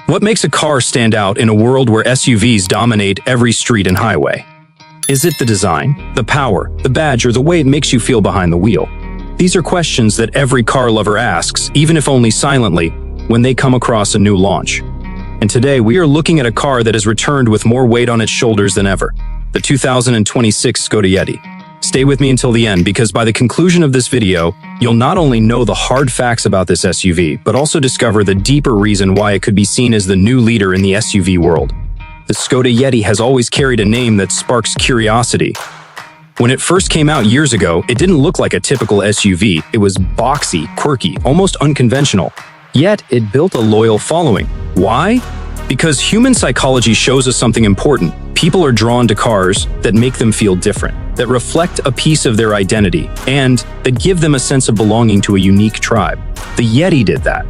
What makes a car stand out in a world where SUVs dominate every street and highway? Is it the design, the power, the badge, or the way it makes you feel behind the wheel? These are questions that every car lover asks, even if only silently, when they come across a new launch. And today, we are looking at a car that has returned with more weight on its shoulders than ever, the 2026 Škoda Yeti. Stay with me until the end, because by the conclusion of this video, you'll not only know the hard facts about this SUV, but also discover the deeper reason why it could be seen as the new leader in the SUV world. The Škoda Yeti has always carried a name that sparks curiosity. When it first came out years ago, it didn't look like a typical SUV. It was boxy, quirky, almost unconventional. Yet, it built a loyal following. Why? Because human psychology shows us something important. People are drawn to cars that make them feel different, that reflect a piece of their identity, and that give them a sense of belonging to a unique tribe. The Yeti did that.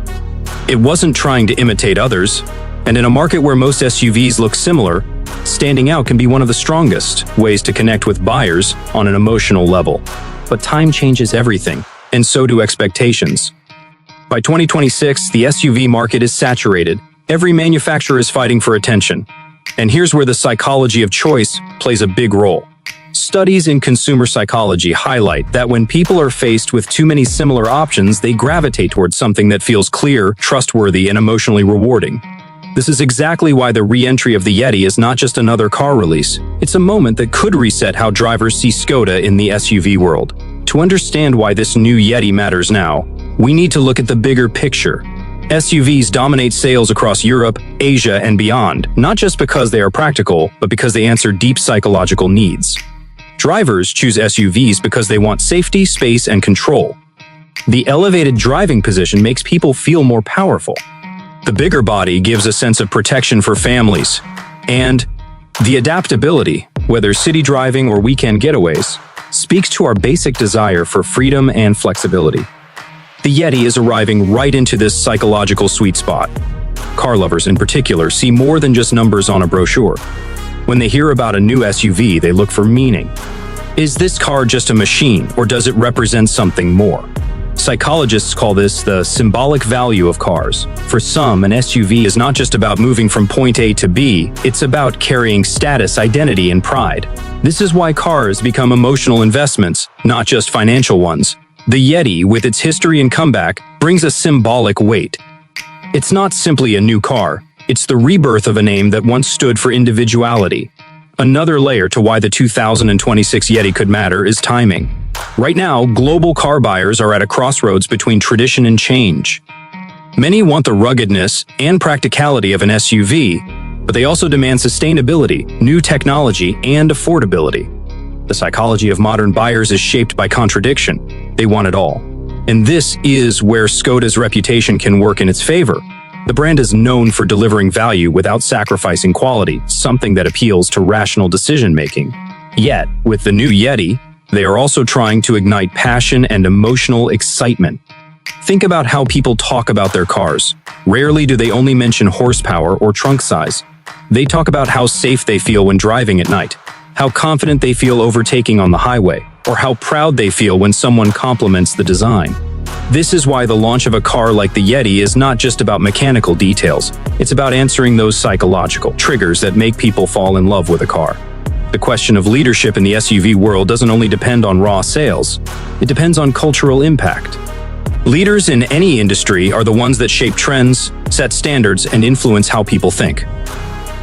It wasn't trying to imitate others, and in a market where most SUVs look similar, standing out can be one of the strongest ways to connect with buyers on an emotional level. But time changes everything, and so do expectations. By 2026, the SUV market is saturated. Every manufacturer is fighting for attention. And here's where the psychology of choice plays a big role. Studies in consumer psychology highlight that when people are faced with too many similar options, they gravitate towards something that feels clear, trustworthy, and emotionally rewarding. This is exactly why the re-entry of the Yeti is not just another car release. It's a moment that could reset how drivers see Škoda in the SUV world. To understand why this new Yeti matters now, we need to look at the bigger picture. SUVs dominate sales across Europe, Asia, and beyond, not just because they are practical, but because they answer deep psychological needs. Drivers choose SUVs because they want safety, space, and control. The elevated driving position makes people feel more powerful. The bigger body gives a sense of protection for families. And the adaptability, whether city driving or weekend getaways, speaks to our basic desire for freedom and flexibility. The Yeti is arriving right into this psychological sweet spot. Car lovers in particular see more than just numbers on a brochure. When they hear about a new SUV, they look for meaning. Is this car just a machine, or does it represent something more? Psychologists call this the symbolic value of cars. For some, an SUV is not just about moving from point A to B, it's about carrying status, identity, and pride. This is why cars become emotional investments, not just financial ones. The Yeti, with its history and comeback, brings a symbolic weight. It's not simply a new car, it's the rebirth of a name that once stood for individuality. Another layer to why the 2026 Yeti could matter is timing. Right now, global car buyers are at a crossroads between tradition and change. Many want the ruggedness and practicality of an SUV, but they also demand sustainability, new technology, and affordability. The psychology of modern buyers is shaped by contradiction. They want it all. And this is where Škoda's reputation can work in its favor. The brand is known for delivering value without sacrificing quality, something that appeals to rational decision-making. Yet, with the new Yeti, they are also trying to ignite passion and emotional excitement. Think about how people talk about their cars. Rarely do they only mention horsepower or trunk size. They talk about how safe they feel when driving at night, how confident they feel overtaking on the highway, or how proud they feel when someone compliments the design. This is why the launch of a car like the Yeti is not just about mechanical details. It's about answering those psychological triggers that make people fall in love with a car. The question of leadership in the SUV world doesn't only depend on raw sales, it depends on cultural impact. Leaders in any industry are the ones that shape trends, set standards, and influence how people think.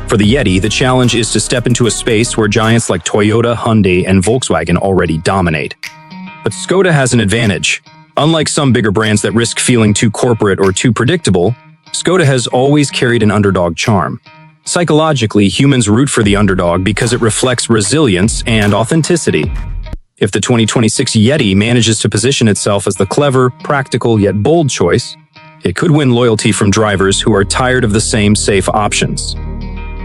For the Yeti, the challenge is to step into a space where giants like Toyota, Hyundai, and Volkswagen already dominate. But Škoda has an advantage. Unlike some bigger brands that risk feeling too corporate or too predictable, Škoda has always carried an underdog charm. Psychologically, humans root for the underdog because it reflects resilience and authenticity. If the 2026 Yeti manages to position itself as the clever, practical, yet bold choice, it could win loyalty from drivers who are tired of the same safe options.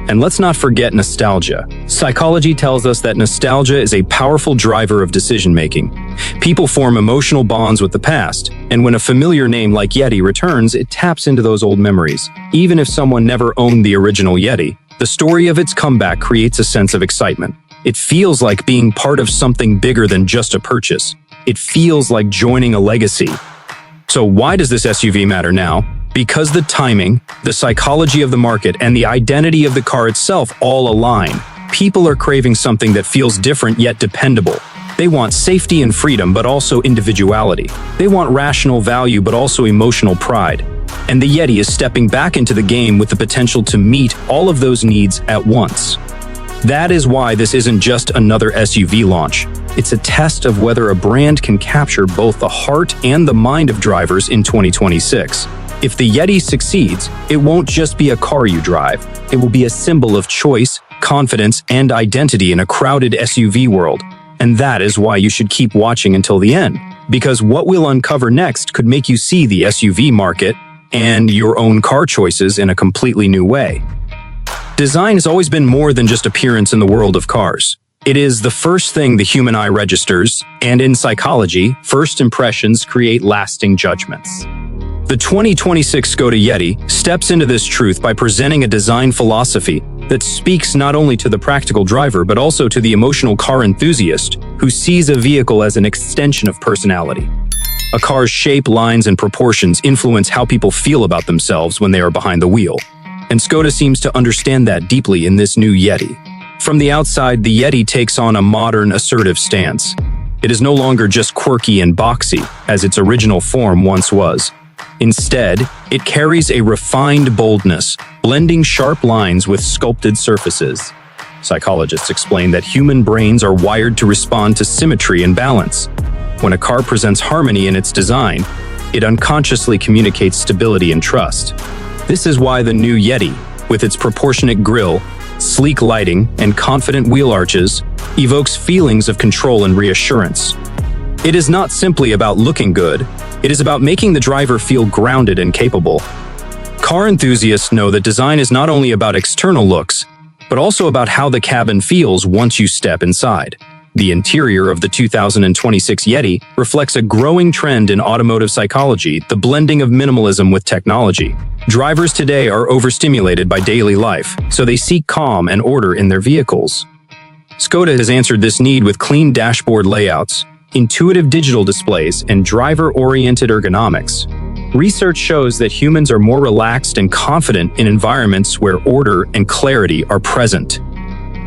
And let's not forget nostalgia. Psychology tells us that nostalgia is a powerful driver of decision-making. People form emotional bonds with the past, and when a familiar name like Yeti returns, it taps into those old memories. Even if someone never owned the original Yeti, the story of its comeback creates a sense of excitement. It feels like being part of something bigger than just a purchase. It feels like joining a legacy. So why does this SUV matter now? Because the timing, the psychology of the market, and the identity of the car itself all align, people are craving something that feels different yet dependable. They want safety and freedom, but also individuality. They want rational value, but also emotional pride. And the Yeti is stepping back into the game with the potential to meet all of those needs at once. That is why this isn't just another SUV launch. It's a test of whether a brand can capture both the heart and the mind of drivers in 2026. If the Yeti succeeds, it won't just be a car you drive. It will be a symbol of choice, confidence, and identity in a crowded SUV world. And that is why you should keep watching until the end, because what we'll uncover next could make you see the SUV market and your own car choices in a completely new way. Design has always been more than just appearance in the world of cars. It is the first thing the human eye registers, and in psychology, first impressions create lasting judgments. The 2026 Skoda Yeti steps into this truth by presenting a design philosophy that speaks not only to the practical driver but also to the emotional car enthusiast who sees a vehicle as an extension of personality. A car's shape, lines, and proportions influence how people feel about themselves when they are behind the wheel. And Skoda seems to understand that deeply in this new Yeti. From the outside, the Yeti takes on a modern, assertive stance. It is no longer just quirky and boxy, as its original form once was. Instead, it carries a refined boldness, blending sharp lines with sculpted surfaces. Psychologists explain that human brains are wired to respond to symmetry and balance. When a car presents harmony in its design, it unconsciously communicates stability and trust. This is why the new Yeti, with its proportionate grille, sleek lighting, and confident wheel arches, evokes feelings of control and reassurance. It is not simply about looking good, it is about making the driver feel grounded and capable. Car enthusiasts know that design is not only about external looks, but also about how the cabin feels once you step inside. The interior of the 2026 Yeti reflects a growing trend in automotive psychology, the blending of minimalism with technology. Drivers today are overstimulated by daily life, so they seek calm and order in their vehicles. Skoda has answered this need with clean dashboard layouts, intuitive digital displays, and driver-oriented ergonomics. Research shows that humans are more relaxed and confident in environments where order and clarity are present.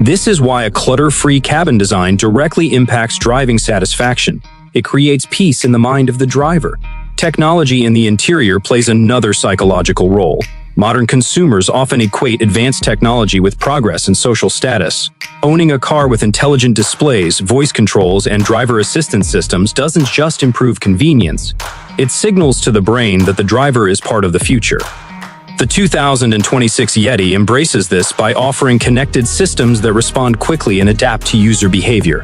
This is why a clutter-free cabin design directly impacts driving satisfaction. It creates peace in the mind of the driver. Technology in the interior plays another psychological role. Modern consumers often equate advanced technology with progress and social status. Owning a car with intelligent displays, voice controls, and driver assistance systems doesn't just improve convenience. It signals to the brain that the driver is part of the future. The 2026 Yeti embraces this by offering connected systems that respond quickly and adapt to user behavior.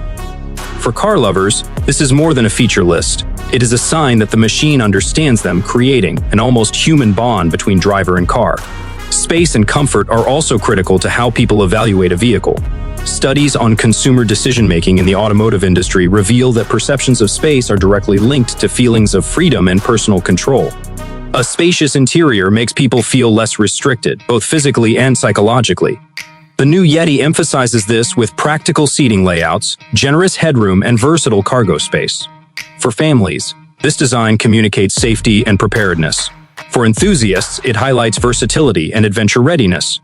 For car lovers, this is more than a feature list. It is a sign that the machine understands them, creating an almost human bond between driver and car. Space and comfort are also critical to how people evaluate a vehicle. Studies on consumer decision-making in the automotive industry reveal that perceptions of space are directly linked to feelings of freedom and personal control. A spacious interior makes people feel less restricted, both physically and psychologically. The new Yeti emphasizes this with practical seating layouts, generous headroom, and versatile cargo space. For families, this design communicates safety and preparedness. For enthusiasts, it highlights versatility and adventure readiness.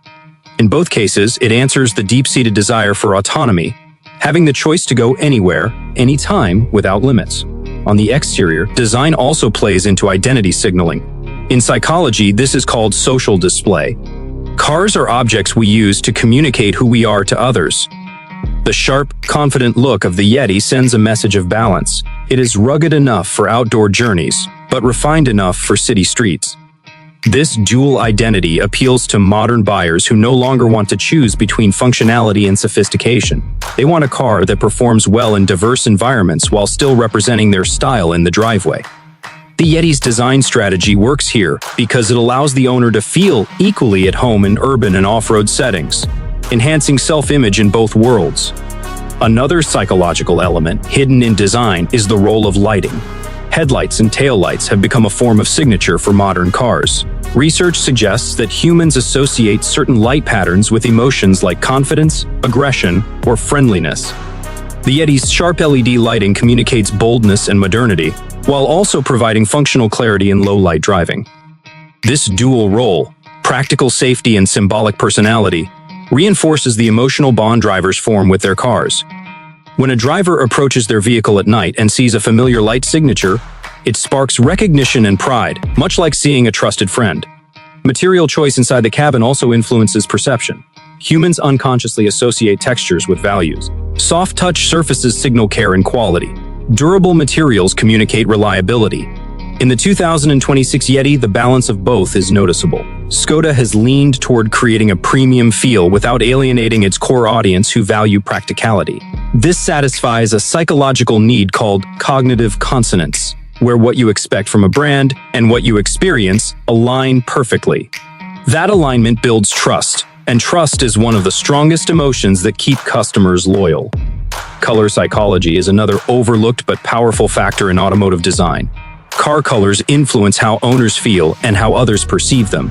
In both cases, it answers the deep-seated desire for autonomy, having the choice to go anywhere, anytime, without limits. On the exterior, design also plays into identity signaling. In psychology, this is called social display. Cars are objects we use to communicate who we are to others. The sharp, confident look of the Yeti sends a message of balance. It is rugged enough for outdoor journeys, but refined enough for city streets. This dual identity appeals to modern buyers who no longer want to choose between functionality and sophistication. They want a car that performs well in diverse environments while still representing their style in the driveway. The Yeti's design strategy works here because it allows the owner to feel equally at home in urban and off-road settings, enhancing self-image in both worlds. Another psychological element hidden in design is the role of lighting. Headlights and taillights have become a form of signature for modern cars. Research suggests that humans associate certain light patterns with emotions like confidence, aggression, or friendliness. The Yeti's sharp LED lighting communicates boldness and modernity, while also providing functional clarity in low-light driving. This dual role, practical safety and symbolic personality, reinforces the emotional bond drivers form with their cars. When a driver approaches their vehicle at night and sees a familiar light signature, it sparks recognition and pride, much like seeing a trusted friend. Material choice inside the cabin also influences perception. Humans unconsciously associate textures with values. Soft touch surfaces signal care and quality. Durable materials communicate reliability. In the 2026 Yeti, the balance of both is noticeable. Škoda has leaned toward creating a premium feel without alienating its core audience who value practicality. This satisfies a psychological need called cognitive consonance, where what you expect from a brand and what you experience align perfectly. That alignment builds trust, and trust is one of the strongest emotions that keep customers loyal. Color psychology is another overlooked but powerful factor in automotive design. Car colors influence how owners feel and how others perceive them.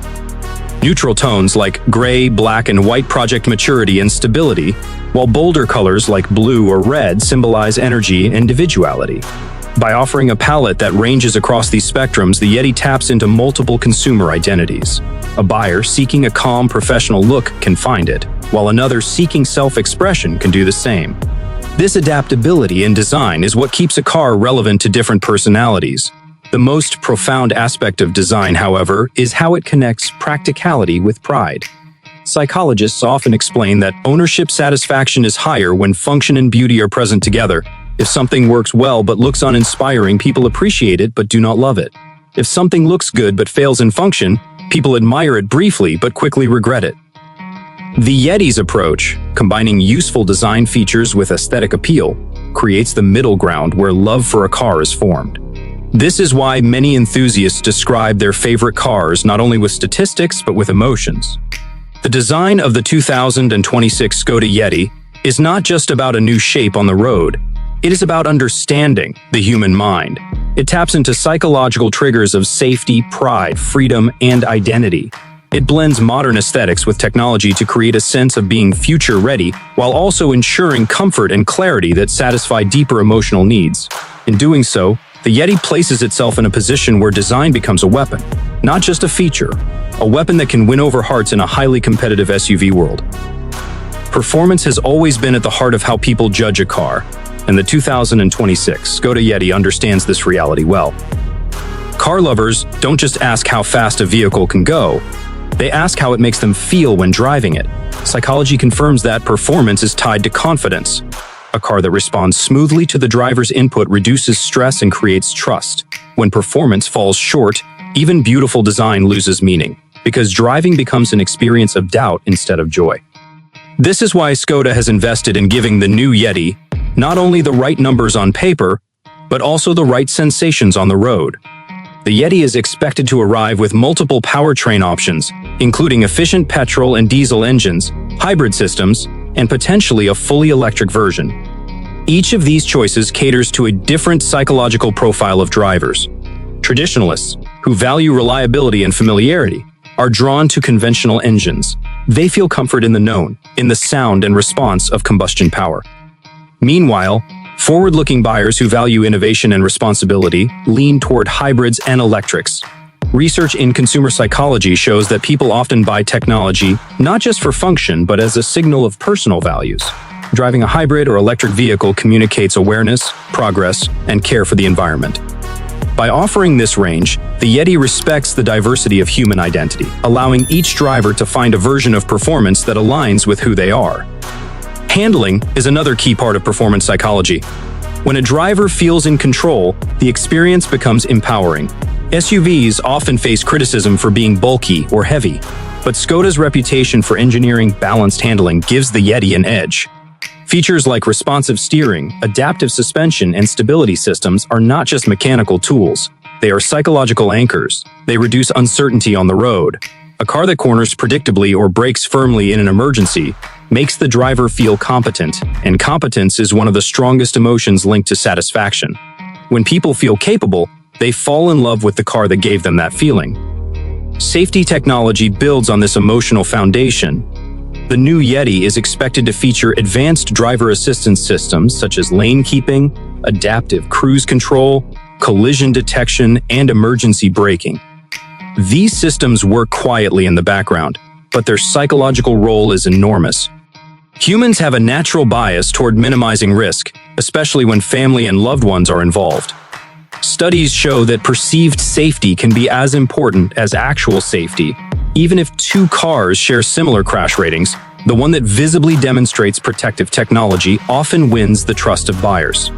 Neutral tones like gray, black, and white project maturity and stability, while bolder colors like blue or red symbolize energy and individuality. By offering a palette that ranges across these spectrums, the Yeti taps into multiple consumer identities. A buyer seeking a calm, professional look can find it, while another seeking self-expression can do the same. This adaptability in design is what keeps a car relevant to different personalities. The most profound aspect of design, however, is how it connects practicality with pride. Psychologists often explain that ownership satisfaction is higher when function and beauty are present together. If something works well but looks uninspiring, people appreciate it but do not love it. If something looks good but fails in function, people admire it briefly but quickly regret it. The Yeti's approach, combining useful design features with aesthetic appeal, creates the middle ground where love for a car is formed. This is why many enthusiasts describe their favorite cars not only with statistics but with emotions. The design of the 2026 Škoda Yeti is not just about a new shape on the road. It is about understanding the human mind. It taps into psychological triggers of safety, pride, freedom, and identity. It blends modern aesthetics with technology to create a sense of being future-ready while also ensuring comfort and clarity that satisfy deeper emotional needs. In doing so, the Yeti places itself in a position where design becomes a weapon, not just a feature, a weapon that can win over hearts in a highly competitive SUV world. Performance has always been at the heart of how people judge a car, and the 2026 Škoda Yeti understands this reality well. Car lovers don't just ask how fast a vehicle can go, they ask how it makes them feel when driving it. Psychology confirms that performance is tied to confidence. A car that responds smoothly to the driver's input reduces stress and creates trust. When performance falls short, even beautiful design loses meaning, because driving becomes an experience of doubt instead of joy. This is why Škoda has invested in giving the new Yeti not only the right numbers on paper, but also the right sensations on the road. The Yeti is expected to arrive with multiple powertrain options, including efficient petrol and diesel engines, hybrid systems, and potentially a fully electric version. Each of these choices caters to a different psychological profile of drivers. Traditionalists, who value reliability and familiarity, are drawn to conventional engines. They feel comfort in the known, in the sound and response of combustion power. Meanwhile, forward-looking buyers who value innovation and responsibility lean toward hybrids and electrics. Research in consumer psychology shows that people often buy technology not just for function but as a signal of personal values. Driving a hybrid or electric vehicle communicates awareness, progress, and care for the environment. By offering this range, the Yeti respects the diversity of human identity, allowing each driver to find a version of performance that aligns with who they are. Handling is another key part of performance psychology. When a driver feels in control, the experience becomes empowering. SUVs often face criticism for being bulky or heavy, but Škoda's reputation for engineering balanced handling gives the Yeti an edge. Features like responsive steering, adaptive suspension, and stability systems are not just mechanical tools. They are psychological anchors. They reduce uncertainty on the road. A car that corners predictably or brakes firmly in an emergency makes the driver feel competent, and competence is one of the strongest emotions linked to satisfaction. When people feel capable, they fall in love with the car that gave them that feeling. Safety technology builds on this emotional foundation. The new Yeti is expected to feature advanced driver assistance systems such as lane keeping, adaptive cruise control, collision detection, and emergency braking. These systems work quietly in the background, but their psychological role is enormous. Humans have a natural bias toward minimizing risk, especially when family and loved ones are involved. Studies show that perceived safety can be as important as actual safety. Even if two cars share similar crash ratings, the one that visibly demonstrates protective technology often wins the trust of buyers.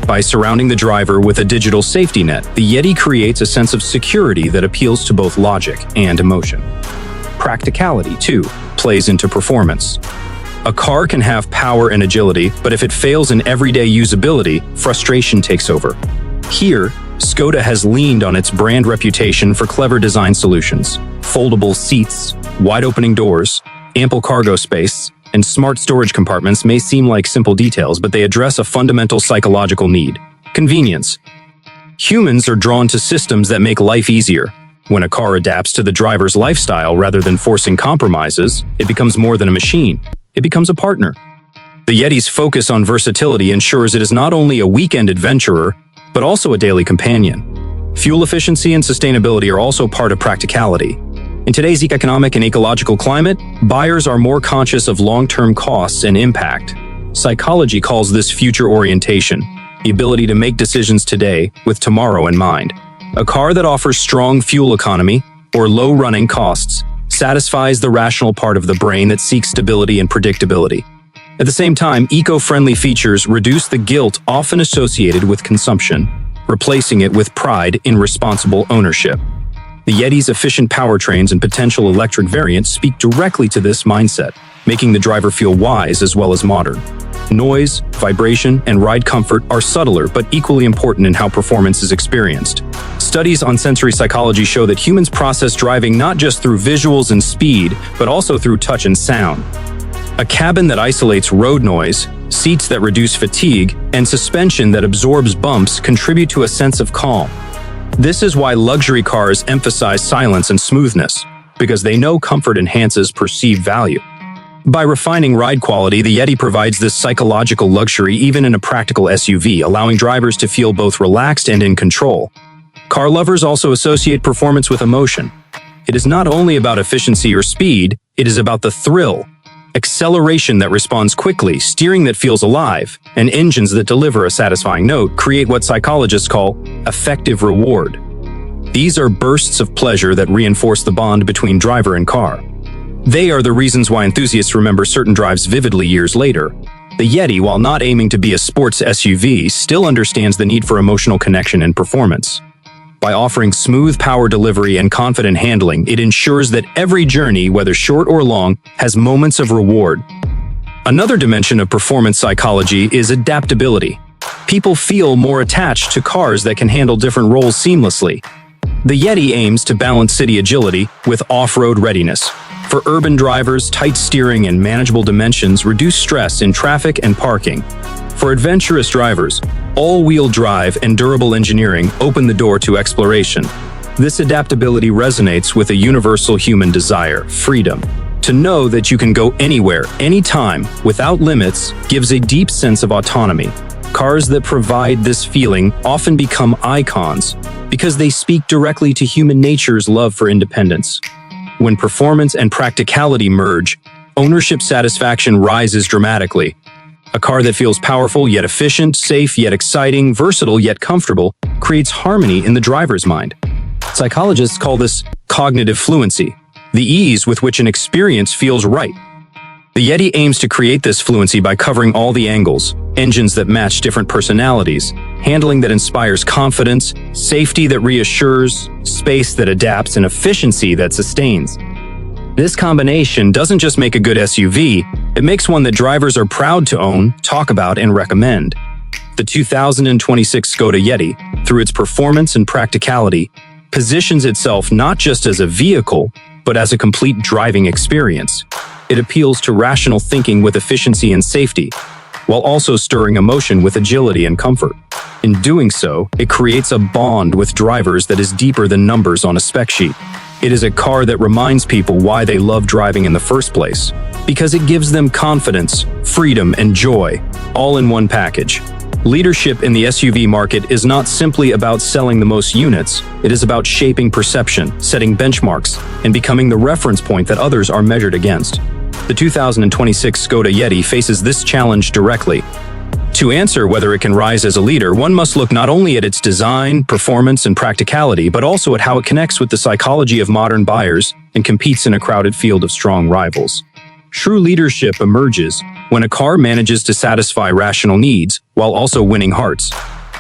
By surrounding the driver with a digital safety net, the Yeti creates a sense of security that appeals to both logic and emotion. Practicality, too, plays into performance. A car can have power and agility, but if it fails in everyday usability, frustration takes over. Here, Škoda has leaned on its brand reputation for clever design solutions. Foldable seats, wide-opening doors, ample cargo space, and smart storage compartments may seem like simple details, but they address a fundamental psychological need: convenience. Humans are drawn to systems that make life easier. When a car adapts to the driver's lifestyle rather than forcing compromises, it becomes more than a machine. It becomes a partner. The Yeti's focus on versatility ensures it is not only a weekend adventurer, but also a daily companion. Fuel efficiency and sustainability are also part of practicality. In today's economic and ecological climate, buyers are more conscious of long-term costs and impact. Psychology calls this future orientation, the ability to make decisions today with tomorrow in mind. A car that offers strong fuel economy or low running costs satisfies the rational part of the brain that seeks stability and predictability. At the same time, eco-friendly features reduce the guilt often associated with consumption, replacing it with pride in responsible ownership. The Yeti's efficient powertrains and potential electric variants speak directly to this mindset, making the driver feel wise as well as modern. Noise, vibration, and ride comfort are subtler but equally important in how performance is experienced. Studies on sensory psychology show that humans process driving not just through visuals and speed, but also through touch and sound. A cabin that isolates road noise, seats that reduce fatigue, and suspension that absorbs bumps contribute to a sense of calm. This is why luxury cars emphasize silence and smoothness, because they know comfort enhances perceived value. By refining ride quality, the Yeti provides this psychological luxury even in a practical SUV, allowing drivers to feel both relaxed and in control. Car lovers also associate performance with emotion. It is not only about efficiency or speed, it is about the thrill. Acceleration that responds quickly, steering that feels alive, and engines that deliver a satisfying note create what psychologists call affective reward. These are bursts of pleasure that reinforce the bond between driver and car. They are the reasons why enthusiasts remember certain drives vividly years later. The Yeti, while not aiming to be a sports SUV, still understands the need for emotional connection and performance. By offering smooth power delivery and confident handling, it ensures that every journey, whether short or long, has moments of reward. Another dimension of performance psychology is adaptability. People feel more attached to cars that can handle different roles seamlessly. The Yeti aims to balance city agility with off-road readiness. For urban drivers, tight steering and manageable dimensions reduce stress in traffic and parking. For adventurous drivers, all-wheel drive and durable engineering open the door to exploration. This adaptability resonates with a universal human desire: freedom. To know that you can go anywhere, anytime, without limits, gives a deep sense of autonomy. Cars that provide this feeling often become icons because they speak directly to human nature's love for independence. When performance and practicality merge, ownership satisfaction rises dramatically. A car that feels powerful yet efficient, safe yet exciting, versatile yet comfortable, creates harmony in the driver's mind. Psychologists call this cognitive fluency, the ease with which an experience feels right. The Yeti aims to create this fluency by covering all the angles: engines that match different personalities, handling that inspires confidence, safety that reassures, space that adapts, and efficiency that sustains. This combination doesn't just make a good SUV, it makes one that drivers are proud to own, talk about, and recommend. The 2026 Škoda Yeti, through its performance and practicality, positions itself not just as a vehicle, but as a complete driving experience. It appeals to rational thinking with efficiency and safety, while also stirring emotion with agility and comfort. In doing so, it creates a bond with drivers that is deeper than numbers on a spec sheet. It is a car that reminds people why they love driving in the first place, because it gives them confidence, freedom, and joy, all in one package. Leadership in the SUV market is not simply about selling the most units, it is about shaping perception, setting benchmarks, and becoming the reference point that others are measured against. The 2026 Škoda Yeti faces this challenge directly. To answer whether it can rise as a leader, one must look not only at its design, performance, and practicality, but also at how it connects with the psychology of modern buyers and competes in a crowded field of strong rivals. True leadership emerges when a car manages to satisfy rational needs while also winning hearts.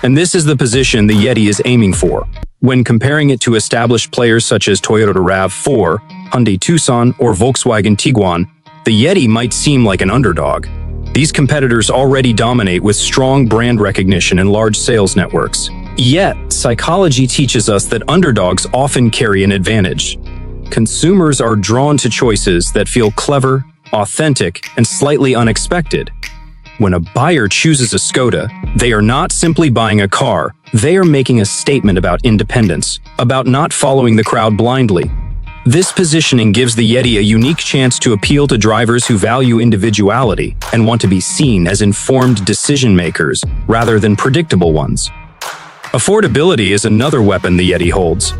And this is the position the Yeti is aiming for. When comparing it to established players such as Toyota RAV4, Hyundai Tucson, or Volkswagen Tiguan, the Yeti might seem like an underdog. These competitors already dominate with strong brand recognition and large sales networks. Yet, psychology teaches us that underdogs often carry an advantage. Consumers are drawn to choices that feel clever, authentic, and slightly unexpected. When a buyer chooses a Škoda, they are not simply buying a car, they are making a statement about independence, about not following the crowd blindly. This positioning gives the Yeti a unique chance to appeal to drivers who value individuality and want to be seen as informed decision-makers rather than predictable ones. Affordability is another weapon the Yeti holds.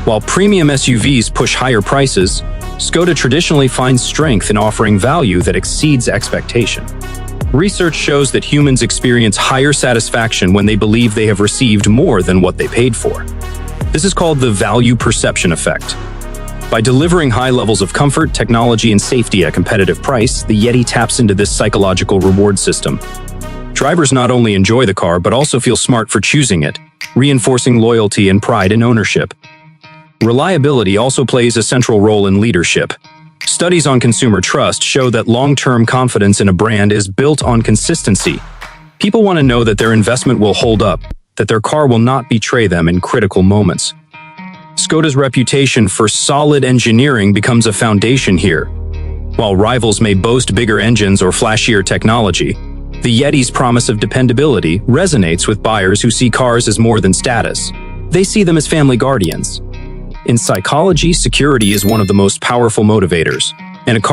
While premium SUVs push higher prices, Škoda traditionally finds strength in offering value that exceeds expectation. Research shows that humans experience higher satisfaction when they believe they have received more than what they paid for. This is called the value perception effect. By delivering high levels of comfort, technology, and safety at a competitive price, the Yeti taps into this psychological reward system. Drivers not only enjoy the car, but also feel smart for choosing it, reinforcing loyalty and pride in ownership. Reliability also plays a central role in leadership. Studies on consumer trust show that long-term confidence in a brand is built on consistency. People want to know that their investment will hold up, that their car will not betray them in critical moments. Škoda's reputation for solid engineering becomes a foundation here. While rivals may boast bigger engines or flashier technology, the Yeti's promise of dependability resonates with buyers who see cars as more than status. They see them as family guardians. In psychology, security is one of the most powerful motivators, and a car